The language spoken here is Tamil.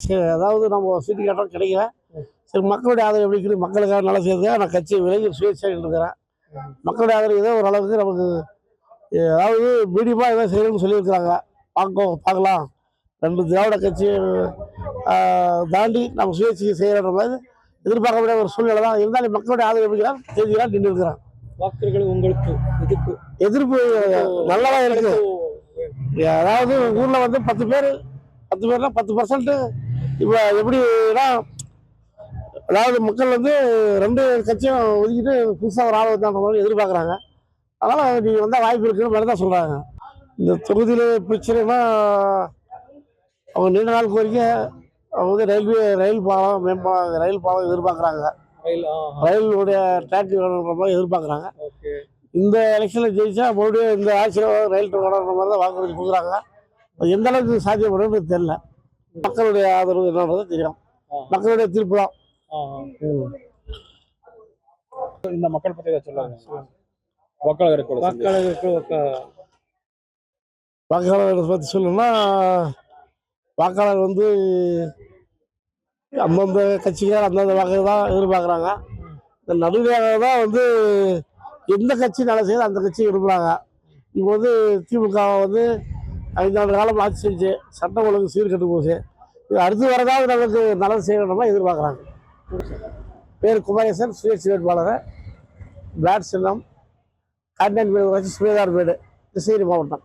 சரி, அதாவது நம்ம சீட்டு கேட்டோம் கிடைக்கல. சரி, மக்களுடைய ஆதரவு எப்படி இருக்குது, மக்களுக்காக நல்லா செய்யறதுக்காக நான் கட்சி விலகி சுயேட்சையாக இருக்கிறேன். மக்களுடைய ஆதரவு ஏதோ ஓரளவுக்கு நமக்கு அதாவது மீடியமாக ஏதோ செய்யணும்னு சொல்லியிருக்கிறாங்க. பார்க்கலாம். 2 திராவிட கட்சி தாண்டி நம்ம சுயேட்சையை செய்யற மாதிரி எதிர்பார்க்க முடியாத ஒரு சூழ்நிலை தான். இருந்தாலும் மக்களுடைய ஆதரவு எப்படிதான் தெரிஞ்சுக்கலாம் நின்று இருக்கிறான். வாக்குகள் உங்களுக்கு எதிர்ப்பு நல்லதான் இருக்கு. அதாவது ஊர்ல வந்து 10 பேர்னா 10% இப்போ எப்படின்னா, அதாவது மக்கள் வந்து 2 கட்சியும் ஒதுக்கிட்டு புதுசாக ஒரு ஆள் மாதிரி எதிர்பார்க்குறாங்க. அதனால் நீங்கள் வந்தால் வாய்ப்பு இருக்குன்னு மாதிரி தான் சொல்கிறாங்க. இந்த தொகுதியில் பிரச்சனைனா அவங்க நீண்ட நாள் கோரிக்கை அவங்க வந்து ரயில் பாலம் எதிர்பார்க்குறாங்க. ரயிலுடைய ட்ராக் வேணுன்ற மாதிரி எதிர்பார்க்குறாங்க. இந்த எலெக்ஷனில் ஜெயிச்சா மறுபடியும் இந்த ஆட்சியில் ரயில் வேணுன்ற மாதிரி தான் வாக்குறுதி கொடுக்குறாங்க. எந்த அளவுக்கு சாத்தியப்படும்னு தெரியல. மக்களுடைய ஆதரவு என்னன்றது தெரியும். மக்களுடைய தீர்ப்பு தான். இந்த மக்கள் பற்றி சொல்லாங்க. வாக்காளர்களுக்கு பற்றி சொல்லணும்னா, வாக்காளர் வந்து அந்தந்த கட்சிக்கார் அந்தந்த வாக்கு தான் எதிர்பார்க்குறாங்க. இந்த நடுநிலையாக தான் வந்து எந்த கட்சி நல்லா செய்யுது அந்த கட்சி விரும்புகிறாங்க. இப்போ வந்து திமுக வந்து 5 ஆண்டு காலம் ஆட்சி செஞ்சு சட்டம் ஒழுங்கு சீர்கட்டு போச்சு. இது அடுத்து வரதாவது நமக்கு நல்லது செய்யணும்னா எதிர்பார்க்குறாங்க. பேர் குமரேசன், சுயேட்சை வேட்பாளர், பிளாட் சின்னம், கான்டாக்ட் பேர் வச்சு சுவேதார் பேடு, கிருஷ்ணகிரி மாவட்டம்.